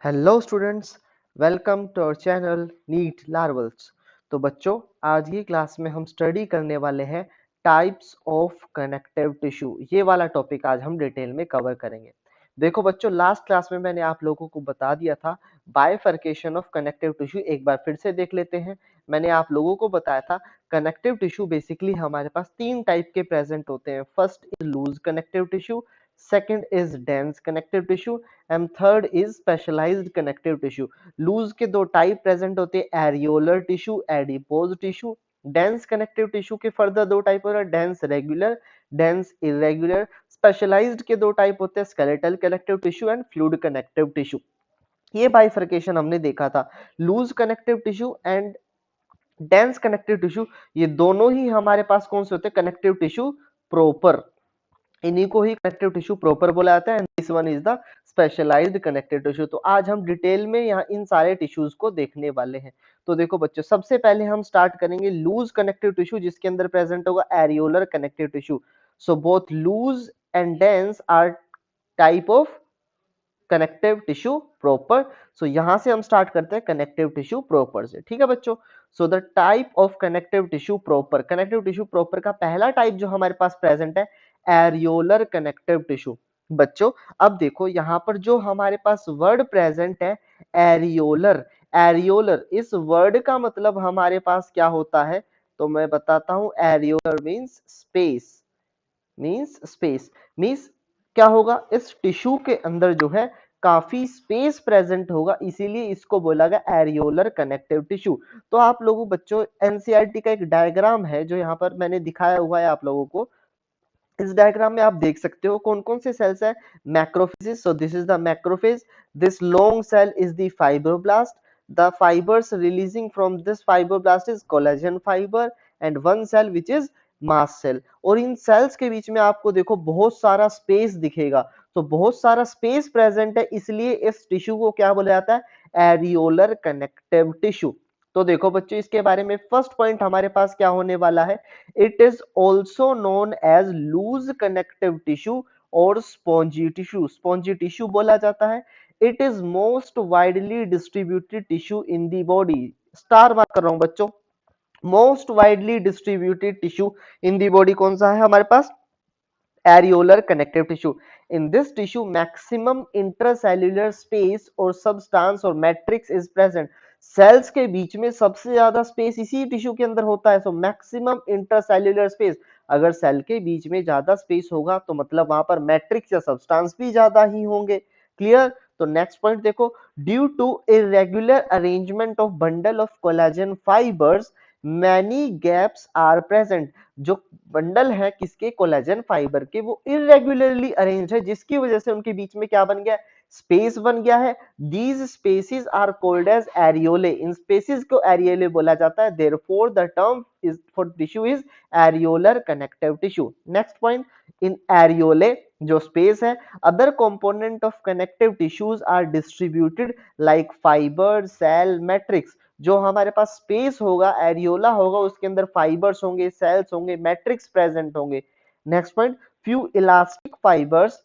Hello students, welcome to our channel NEET larvals. तो बच्चों, आज की क्लास में हम स्टडी करने वाले हैं टाइप्स ऑफ कनेक्टिव टिश्यू। ये वाला टॉपिक आज हम डिटेल में कवर करेंगे। देखो बच्चों, लास्ट क्लास में मैंने आप लोगों को बता दिया था बाइफर्केशन ऑफ कनेक्टिव टिश्यू। एक बार फिर से देख लेते हैं। मैंने आप लोगों को बताया था कनेक्टिव टिश्यू बेसिकली हमारे पास तीन टाइप के प्रेजेंट होते हैं। First is loose connective tissue, second is dense connective tissue and third is specialised connective tissue. Loose के दो टाइप प्रेजेंट होते हैं, areolar tissue, adipose tissue. Dense connective tissue के फर्दर दो टाइप होते हैं, dense regular, dense irregular. Specialised के दो टाइप होते हैं, skeletal connective tissue and fluid connective tissue. ये बाइफर्केशन हमने देखा था। Loose connective tissue and dense connective tissue, ये दोनों ही हमारे पास कौन से होते हैं, कनेक्टिव टिश्यू प्रॉपर। इन्हीं को ही कनेक्टिव टिश्यू प्रॉपर बोला जाता है and this one is the specialised connective tissue. तो आज हम डिटेल में यहाँ इन सारे टिश्यूज को देखने वाले हैं। तो देखो बच्चों, सबसे पहले हम स्टार्ट करेंगे लूज कनेक्टिव टिश्यू, जिसके अंदर प्रेजेंट होगा areolar connective tissue. So both loose and dense are type of connective tissue proper. So यहां से हम स्टार्ट करते हैं कनेक्टिव टिश्यू प्रॉपर से, ठीक है बच्चों। So the type of connective tissue proper, connective tissue proper का पहला टाइप जो हमारे पास प्रेजेंट है, एरियोलर कनेक्टिव टिश्यू। बच्चों, अब देखो यहाँ पर जो हमारे पास वर्ड प्रेजेंट है, एरियोलर। एरियोलर इस वर्ड का मतलब हमारे पास क्या होता है, तो मैं बताता हूं। एरियोलर मींस स्पेस, मींस क्या होगा, इस टिश्यू के अंदर जो है काफी स्पेस प्रेजेंट होगा, इसीलिए इसको बोला गया एरियोलर कनेक्टिव टिश्यू। तो आप लोगों बच्चों, एनसीईआरटी का एक डायग्राम है जो यहाँ पर मैंने दिखाया हुआ है आप लोगों को। इस डायग्राम में आप देख सकते हो कौन कौन से सेल्स है। Macrophage, so this is the macrophage. This long cell is the fibroblast. The fibres releasing from this fibroblast is collagen fibre and one cell which is mast cell. और इन सेल्स के बीच में आपको देखो बहुत सारा स्पेस दिखेगा। तो बहुत सारा स्पेस प्रेजेंट है, इसलिए इस टिश्यू को क्या बोला जाता है, एरियोलर कनेक्टिव टिश्यू। तो देखो बच्चों, इसके बारे में फर्स्ट पॉइंट हमारे पास क्या होने वाला है, it is also known as loose connective tissue और spongy tissue। spongy tissue बोला जाता है। it is most widely distributed tissue in the body। Star mark कर रहा हूं बच्चों। most widely distributed tissue in the body कौन सा है हमारे पास, areolar connective tissue। In this tissue, maximum intracellular space or substance or matrix is present। Cells के बीच में सबसे ज्यादा स्पेस इसी टिश्यू के अंदर होता है। सो मैक्सिमम इंट्रासेल्युलर स्पेस, अगर सेल के बीच में ज्यादा स्पेस होगा तो मतलब वहां पर मैट्रिक्स या सब्सटेंस भी ज्यादा ही होंगे। क्लियर। तो नेक्स्ट पॉइंट देखो, due to irregular arrangement of bundle of collagen fibres many gaps are present. जो बंडल है किसके, कोलेजन फाइबर के, वो इरेगुलरली अरेंज है, जिसकी वजह से उनके बीच में क्या बन गया, स्पेस बन गया है। These spaces are called as areolae. इन स्पेसिस को एरियोले बोला जाता है। Therefore the term is for tissue is areolar connective tissue. Next point, इन एरियोले जो स्पेस है, other component of connective tissues are distributed like fibre, cell, matrix. जो हमारे पास स्पेस होगा, एरियोला होगा, उसके अंदर फाइबर्स होंगे, सेल्स होंगे, मैट्रिक्स प्रेजेंट होंगे। Next point, few elastic fibres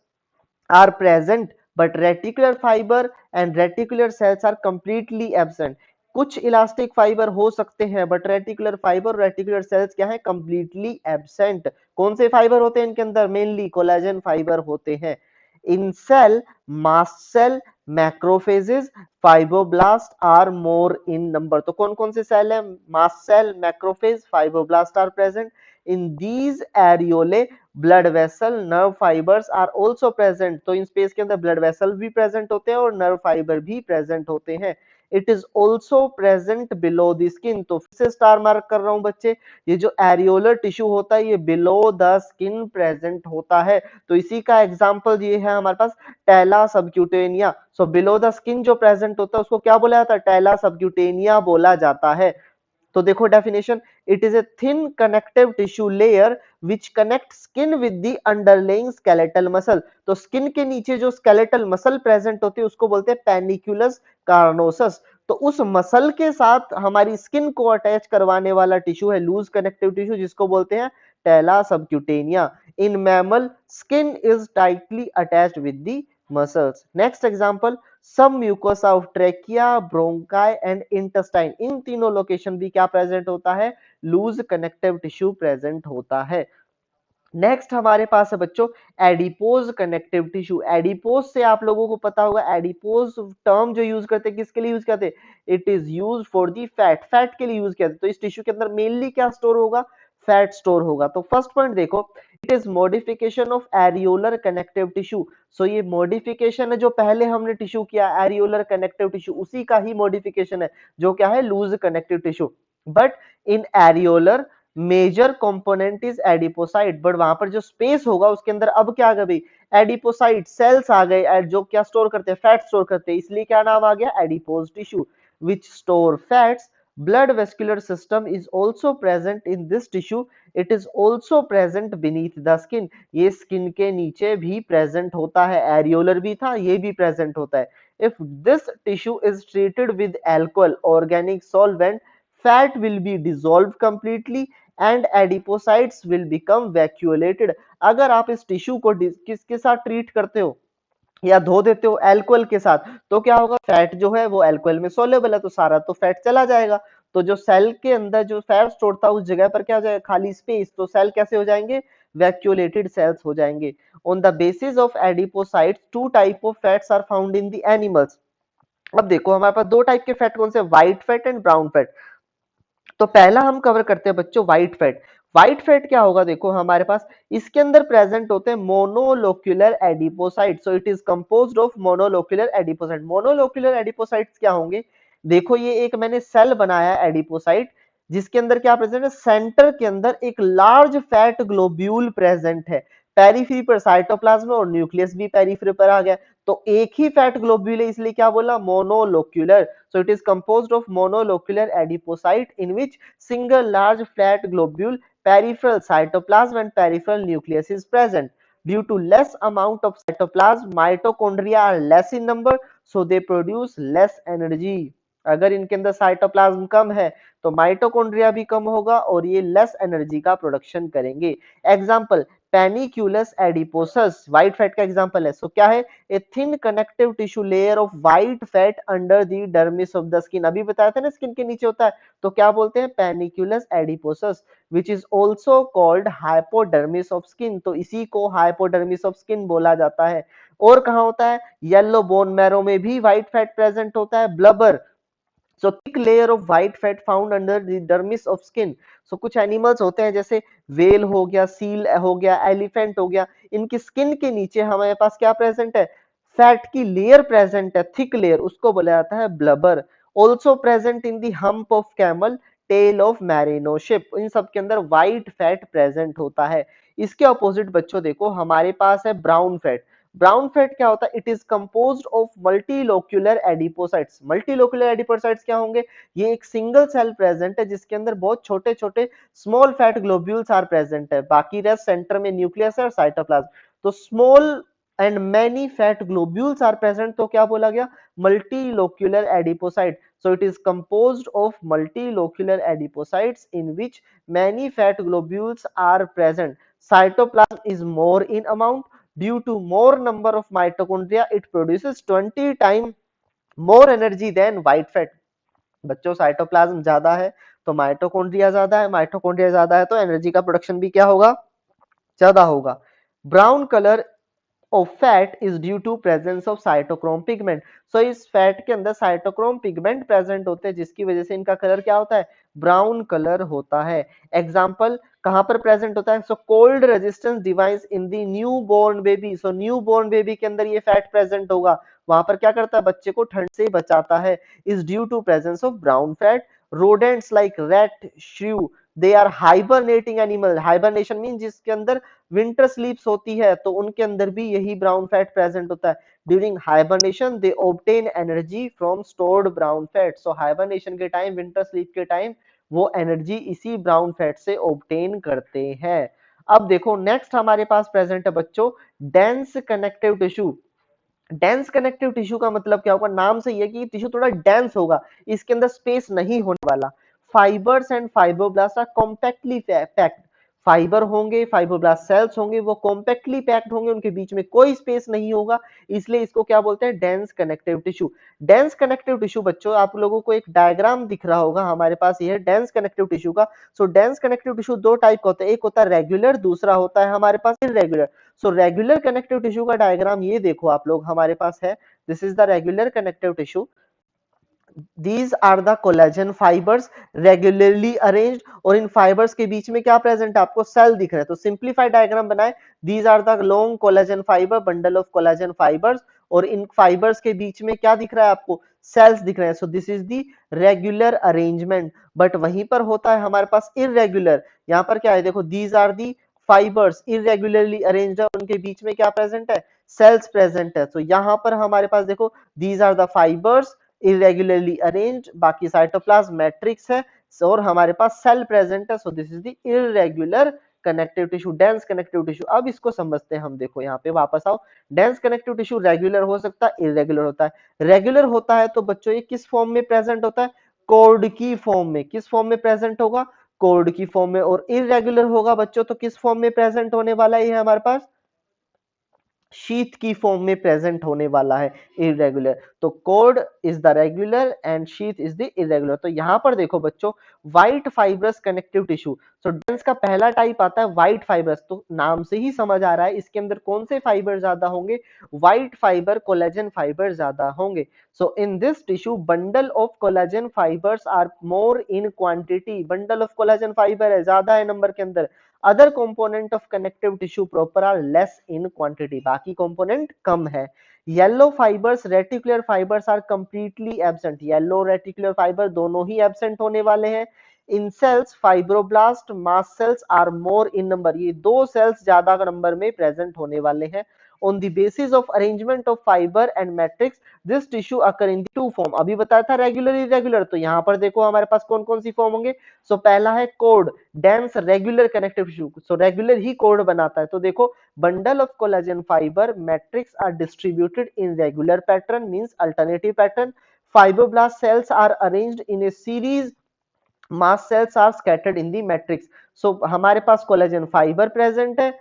are present but reticular fibre and reticular cells are completely absent. कुछ इलास्टिक फाइबर हो सकते हैं but reticular fibre, reticular cells क्या है, कंप्लीटली एब्सेंट। कौन से फाइबर होते हैं इनके अंदर, मेनली कोलेजन फाइबर होते हैं। In cell, mast cell, macrophages, fibroblast are more in number. तो कौन कौन से सेल है, mast cell, macrophage, fibroblast are present. In these areolae blood vessel, nerve fibres are also present. तो इन स्पेस के अंदर ब्लड वेसल भी प्रेजेंट होते हैं और नर्व फाइबर भी प्रेजेंट होते हैं। It is also present below the skin. तो फिर से स्टार मार्क कर रहा हूं बच्चे, ये जो एरियोलर टिश्यू होता है ये बिलो द स्किन प्रेजेंट होता है। तो इसी का एग्जांपल ये है हमारे पास, टेला सबक्यूटेनिया। सो बिलो द स्किन जो प्रेजेंट होता है उसको क्या बोला जाता है, टेला सबक्यूटेनिया बोला जाता है। तो देखो definition, it is a thin connective tissue layer which connect skin with the underlying skeletal muscle. तो स्किन के नीचे जो स्केलेटल मसल प्रेजेंट होती है उसको बोलते हैं पेनिकुलस कार्नोसस। तो उस मसल के साथ हमारी स्किन को अटैच करवाने वाला टिश्यू है लूज कनेक्टिव टिश्यू, जिसको बोलते हैं tela subcutanea. In mammal, skin is tightly attached with the muscles. Next example, submucosa of trachea, bronchi and intestine, इन तीनों लोकेशन भी क्या प्रेजेंट होता है, लूज कनेक्टिव टिश्यू प्रेजेंट होता है। नेक्स्ट हमारे पास है बच्चों एडिपोज कनेक्टिव टिश्यू। एडिपोज से आप लोगों को पता होगा, एडिपोज टर्म जो यूज करते हैं किसके लिए यूज करते हैं, it is use for the fat, fat के लिए यूज करते हैं। तो इस टिश्यू के अंदर मेनली क्या स्टोर होगा, फैट स्टोर होगा। तो फर्स्ट पॉइंट देखो, it is modification of areolar connective tissue. So ये मॉडिफिकेशन है जो पहले हमने टिश्यू किया एरियोलर कनेक्टिव टिश्यू, उसी का ही मॉडिफिकेशन है जो क्या है, loose connective tissue. But in areolar major component is adipocyte, but वहां पर जो स्पेस होगा उसके अंदर अब क्या आ गया भाई, एडिपोसाइट सेल्स आ गए जो क्या स्टोर करते हैं, फैट स्टोर करते हैं, इसलिए क्या नाम आ गया, adipose tissue which store fats. blood vascular system is also present in this tissue, it is also present beneath the skin, ये स्किन के नीचे भी प्रेजेंट होता है, एरियोलर भी था ये भी प्रेजेंट होता है। if this tissue is treated with alcohol organic solvent, fat will be dissolved completely and adipocytes will become vacuolated। अगर आप इस टिश्यू को किसके साथ ट्रीट करते हो या धो देते हो, एल्कोहल के साथ, तो क्या होगा, फैट जो है वो एल्कोहल में सोलेबल है तो सारा तो फैट चला जाएगा। तो जो सेल के अंदर जो फैट स्टोर था उस जगह पर क्या हो जाएगा, खाली स्पेस, तो सेल कैसे हो जाएंगे, वैक्यूलेटेड सेल्स हो जाएंगे। On the basis of adipocytes two type of fats are found in the animals. अब देखो हमारे पास दो टाइप के फैट कौन से, white fat and brown fat. तो पहला हम कवर करते हैं बच्चों व्हाइट फैट। व्हाइट फैट क्या होगा, देखो हमारे पास इसके अंदर प्रेजेंट होते हैं monolocular adipocyte. So it is composed of monolocular adipocyte. Monolocular adipocytes क्या होंगे, देखो ये एक मैंने सेल बनाया एडिपोसाइट जिसके अंदर क्या प्रेजेंट है, सेंटर के अंदर एक लार्ज फैट ग्लोब्यूल प्रेजेंट है, पेरीफ्री पर साइटोप्लाज्म और न्यूक्लियस भी पेरीफ्री पर आ गया, तो एक ही फैट ग्लोब्यूल है इसलिए क्या बोला, मोनोलोक्यूलर। So it is composed of monolocular adipocyte in which single large flat globule, peripheral cytoplasm and peripheral nucleus is present. Due to less amount of cytoplasm, mitochondria are less in number, so they produce less energy. अगर इनके अंदर cytoplasm कम है तो mitochondria भी कम होगा और ये less energy का प्रोडक्शन करेंगे। एग्जांपल, पेनिक्यूलस एडिपोसस व्हाइट फैट का एग्जांपल है। सो क्या है, a thin connective tissue layer of white fat under the dermis of the skin. अभी बताया था ना स्किन के नीचे होता है, तो क्या बोलते हैं, panniculus adiposus, which is also called hypodermis of skin. तो इसी को हाइपोडर्मिस ऑफ स्किन बोला जाता है। और कहां होता है, येलो बोन मैरो में भी व्हाइट फैट प्रेजेंट होता है, blubber. So thick layer of white fat found under the dermis of skin. So कुछ एनिमल्स होते हैं जैसे वेल हो गया, सील हो गया, एलिफेंट हो गया, इनकी स्किन के नीचे हमारे पास क्या प्रेजेंट है, फैट की लेयर प्रेजेंट है, थिक लेयर, उसको बोला जाता है blubber. Also present in the hump of camel, tail of merino sheep, इन सब के अंदर व्हाइट फैट प्रेजेंट होता है। इसके अपोजिट बच्चों देखो हमारे पास है ब्राउन फैट। ब्राउन फैट क्या होता है, it is composed of multilocular adipocytes. Multilocular adipocytes क्या होंगे, ये एक सिंगल सेल प्रेजेंट है जिसके अंदर बहुत छोटे छोटे small fat globules are present है, बाकी रेस्ट सेंटर में न्यूक्लियस है और साइटोप्लाज्म। तो small and many fat globules are present, तो क्या बोला गया, multilocular adipocyte. So it is composed of multilocular adipocytes in which many fat globules are present. Cytoplasm is more in amount. Due to more number of mitochondria, it produces 20 times more energy than white fat. बच्चों cytoplasm ज्यादा है तो mitochondria ज्यादा है, mitochondria ज्यादा है तो energy का प्रोडक्शन भी क्या होगा, ज्यादा होगा। Brown colour of fat is due to presence of cytochrome pigment। so इस फैट के अंदर साइटोक्रोम पिगमेंट प्रेजेंट होते हैं जिसकी वजह से इनका कलर क्या होता है, ब्राउन कलर होता है। एग्जांपल कहां पर प्रेजेंट होता है, so cold resistance device in the newborn baby. So newborn baby के अंदर ये फैट प्रेजेंट होगा, वहां पर क्या करता है, बच्चे को ठंड से बचाता है, is due to presence of brown fat. rodents like rat, shrew, they are hibernating animal। hibernation मीन जिसके अंदर विंटर स्लीप्स होती है तो उनके अंदर भी यही ब्राउन फैट प्रेजेंट होता है। During hibernation they obtain energy from stored brown fat. So hibernation के टाइम, विंटर स्लीप के टाइम वो एनर्जी इसी ब्राउन फैट से ऑब्टेन करते हैं। अब देखो नेक्स्ट हमारे पास प्रेजेंट है बच्चों dense connective tissue. Dense connective tissue का मतलब क्या होगा, नाम से ये कि टिश्यू थोड़ा डेंस होगा, इसके अंदर स्पेस नहीं होने वाला। Fibres and fibroblast are compactly packed. Fibre होंगे, फाइब्रोब्लास्ट सेल्स होंगे, वो कॉम्पैक्टली पैक्ड होंगे, उनके बीच में कोई स्पेस नहीं होगा, इसलिए इसको क्या बोलते हैं, dense connective tissue. Dense connective tissue बच्चों आप लोगों को एक डायग्राम दिख रहा होगा हमारे पास, ये है डेंस कनेक्टिव टिश्यू का। सो डेंस कनेक्टिव टिश्यू दो टाइप का होता है, एक होता है रेगुलर, दूसरा होता है हमारे पास irregular. So regular connective tissue का डायग्राम ये देखो आप लोग हमारे पास है, this is the regular connective tissue. These are the collagen fibers regularly arranged, और इन फाइबर्स के बीच में क्या प्रेजेंट है, आपको सेल दिख रहा है। तो सिंप्लीफाइड डायग्राम बनाए, these are the long collagen fiber, bundle of collagen fibers, और इन फाइबर्स के बीच में क्या दिख रहा है आपको, सेल्स दिख रहे हैं। सो this is the regular arrangement. But वहीं पर होता है हमारे पास इरेगुलर, यहाँ पर क्या है देखो, these are the fibres irregularly arranged है, उनके बीच में क्या प्रेजेंट है, सेल्स प्रेजेंट है। तो यहाँ पर हमारे पास देखो, these are the fibers irregularly arranged, बाकी साइटोप्लाज्म मैट्रिक्स है, और हमारे पास सेल प्रेजेंट है। सो this is the irregular connective tissue, dense connective tissue. अब इसको समझते हैं हम, देखो यहाँ पे वापस आओ। डेंस कनेक्टिव टिश्यू रेगुलर हो सकता है, इरेगुलर होता है। रेगुलर होता है तो बच्चों ये किस फॉर्म में प्रेजेंट होता है, कोर्ड की फॉर्म में। किस फॉर्म में प्रेजेंट होगा, कोर्ड की फॉर्म में। और इरेगुलर होगा बच्चों तो किस फॉर्म में प्रेजेंट होने वाला है, ये हमारे पास शीथ की फॉर्म में प्रेजेंट होने वाला है, इरेगुलर। तो code is the regular and sheath is the irregular. तो यहां पर देखो बच्चों, व्हाइट फाइब्रस कनेक्टिव टिश्यू। सो डेंस का पहला टाइप आता है व्हाइट फाइब्रस, तो नाम से ही समझ आ रहा है इसके अंदर कौन से फाइबर ज्यादा होंगे, व्हाइट फाइबर, कोलेजन फाइबर ज्यादा होंगे। So in this tissue bundle of collagen fibres are more in quantity, bundle of collagen fibre है, ज्यादा है नंबर के अंदर। Other component of connective tissue proper are less in quantity, बाकी component कम है। Yellow fibres, reticular fibres are completely absent, yellow reticular fibre दोनों ही एब्सेंट होने वाले हैं। In cells fibroblast mast cells are more in number, ये दो सेल्स ज्यादा नंबर में प्रेजेंट होने वाले हैं। On the basis of arrangement of fibre and matrix this tissue occur in two form, अभी बताया था रेगुलर इरेगुलर, तो यहाँ पर देखो हमारे पास कौन कौन सी फॉर्म होंगे। सो पहला है cord, dense regular connective tissue, so regular ही कोड बनाता है। तो देखो, bundle of collagen fibre matrix are distributed in regular pattern, means alternative pattern. Fibroblast cells are arranged in a series, mast cells are scattered in the matrix. So हमारे पास collagen fibre present है,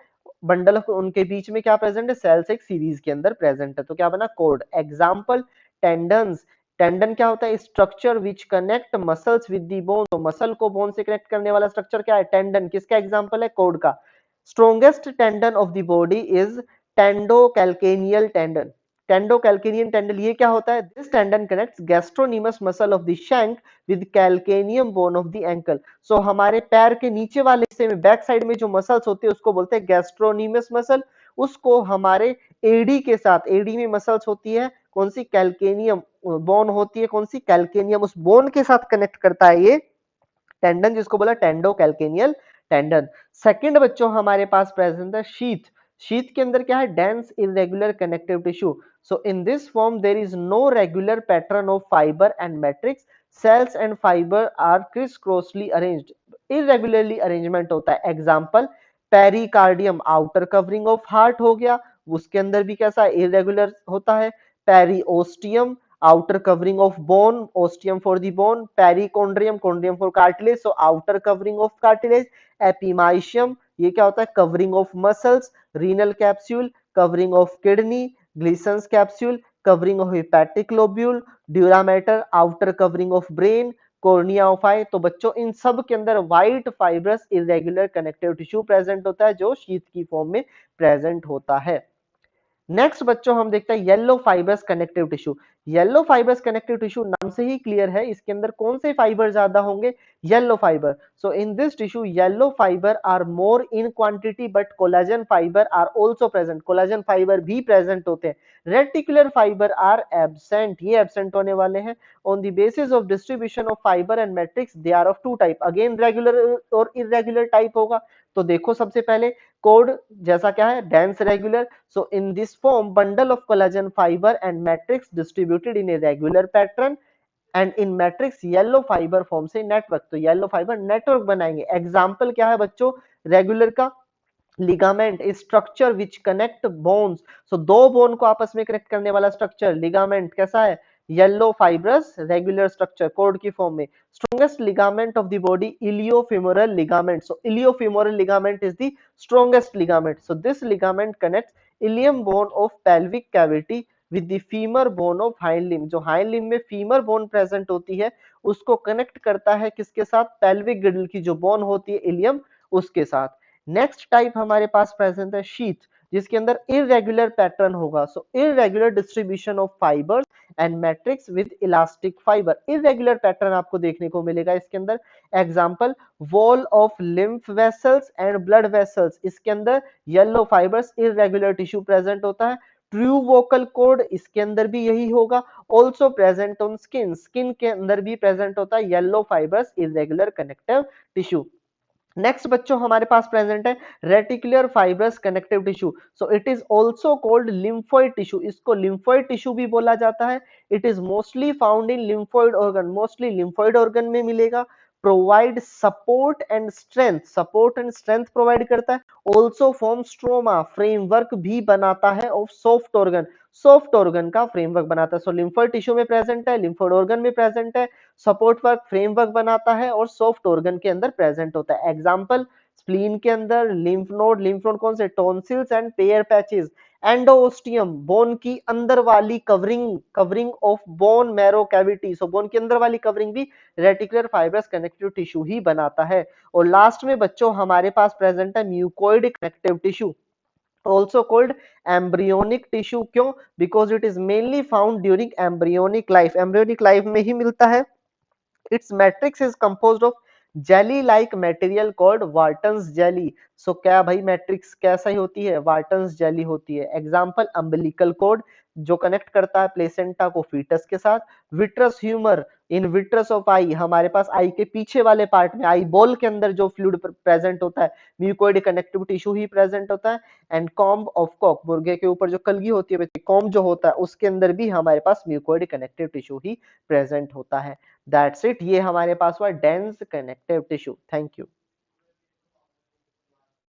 bundle उनके बीच में क्या present है, sales एक series के अंदर प्रेजेंट है। तो क्या बना, कोड। एग्जांपल, टेंडन्स, टेंडन क्या होता है, structure which connect muscles with the bone, तो मसल को बोन से कनेक्ट करने वाला स्ट्रक्चर क्या है, टेंडन। किसका एग्जांपल है, कोड का। Strongest tendon of the body is tendocalcaneal tendon, tendocalcanean tendon, ये क्या होता है, this tendon connects gastrocnemius muscle of the shank with calcaneum bone of the ankle. So हमारे पैर के नीचे वाले हिस्से में, बैक साइड में जो मसल्स होती है उसको बोलते हैं गैस्ट्रोनीमस मसल, उसको हमारे एडी के साथ, एडी में मसल्स होती है कौन सी, कैल्केनियम बोन होती है, कौन सी, कैल्केनियम, उस बोन के साथ कनेक्ट करता है ये टेंडन, जिसको बोला टेंडो कैल्केनियल टेंडन। सेकंड बच्चों हमारे पास प्रेजेंट है शीथ। शीथ के अंदर क्या है, dense irregular connective tissue. So in this form there is no regular pattern of fibre and matrix, cells and fibre are crisscrossly arranged, irregularly arrangement होता है। Example, pericardium, outer covering of heart हो गया, उसके अंदर भी कैसा irregular होता है। Periosteum, outer covering of bone, ostium for the bone, perichondrium, chondrium for cartilage, so outer covering of cartilage। epimysium, ये क्या होता है, covering of muscles। renal capsule, covering of kidney। Gleason's capsule, covering of hepatic lobule। dura mater, outer covering of brain। cornea of eye। तो बच्चों इन सब के अंदर white fibrous irregular connective tissue present होता है, जो शीथ की फॉर्म में प्रेजेंट होता है। नेक्स्ट बच्चों हम देखते हैं yellow fibres connective tissue. Yellow fibres connective tissue नाम से ही क्लियर है, इसके अंदर कौन से फाइबर ज्यादा होंगे, yellow fibre. So in this tissue yellow fibre are more in quantity but collagen fibre are also present, collagen fibre भी प्रेजेंट होते हैं। रेटिकुलर फाइबर आर एब्सेंट, ये एब्सेंट होने वाले हैं। On the basis of distribution of fibre and matrix they are of two type, again regular और irregular type होगा। तो देखो सबसे पहले कोड जैसा क्या है, dense regular. So in this form, bundle of collagen fiber and matrix distributed in a regular pattern, and in matrix yellow fiber form से network, तो yellow fiber network बनाएंगे। Example क्या है बच्चों, regular का, ligament, structure which connect bones, so दो bone को आपस में कनेक्ट करने वाला स्ट्रक्चर लिगामेंट कैसा है, yellow fibrous regular structure cord की फॉर्म में। Strongest ligament of the body iliofemoral ligament, so iliofemoral ligament is the strongest ligament, so this ligament connects ilium bone of pelvic cavity with the femur bone of hind limb, जो hind limb में femur bone present होती है उसको connect करता है किसके साथ, pelvic girdle की जो बोन होती है इलियम उसके साथ। नेक्स्ट टाइप हमारे पास प्रेजेंट है शीथ, जिसके अंदर इरेगुलर पैटर्न होगा, so irregular distribution of fibres and matrix with elastic fibre, irregular pattern आपको देखने को मिलेगा इसके अंदर। Example wall of lymph vessels and blood vessels, इसके अंदर yellow fibres irregular tissue present होता है। ट्रू वोकल कॉर्ड, इसके अंदर भी यही होगा। Also present on skin, skin के अंदर भी प्रेजेंट होता है yellow fibres irregular connective tissue. Next बच्चों हमारे पास प्रेजेंट है reticular fibrous connective tissue, so it is also called lymphoid tissue, इसको लिम्फोइड टिश्यू भी बोला जाता है। It is mostly found in lymphoid organ, mostly lymphoid organ में मिलेगा। Provide support and strength, support and strength provide करता है। Also form stroma, framework भी बनाता है of soft organ, soft organ का फ्रेमवर्क बनाता है। सो लिम्फोइड टिश्यू में प्रेजेंट है, लिम्फोइड ऑर्गन में प्रेजेंट है, सपोर्ट वर्क फ्रेमवर्क बनाता है और सॉफ्ट ऑर्गन के अंदर प्रेजेंट होता है। एग्जांपल स्प्लीन के अंदर लिम्फ नोड कौन से, tonsils and Peyer patches. Endosteum bone की अंदर वाली covering, covering of bone marrow cavity, so bone की अंदर वाली कवरिंग भी रेटिकुलर फाइब्रस कनेक्टिव टिश्यू ही बनाता है। और लास्ट में बच्चों हमारे पास प्रेजेंट है mucoid connective tissue, also called embryonic tissue, क्यों, because it is mainly found during embryonic life, embryonic life में ही मिलता है। its matrix is composed of jelly like material called Wharton's jelly, so क्या भाई मैट्रिक्स कैसा ही होती है, वार्टन्स जेली होती है। एग्जांपल अम्बिलिकल कोड जो कनेक्ट करता है प्लेसेंटा को फीटस के साथ। Vitreous humour in vitreous of eye, हमारे पास आई के पीछे वाले पार्ट में आई बॉल के अंदर जो फ्लूइड प्रेजेंट होता है म्यूकोइड कनेक्टिव टिश्यू ही प्रेजेंट होता है। एंड कॉम्ब ऑफ कॉक, मुर्गे के ऊपर जो कलगी होती है कॉम्ब जो होता है उसके अंदर भी हमारे पास म्यूकोइड कनेक्टिव टिश्यू ही प्रेजेंट होता है। दैट्स इट, ये हमारे पास हुआ dense connective tissue. Thank you.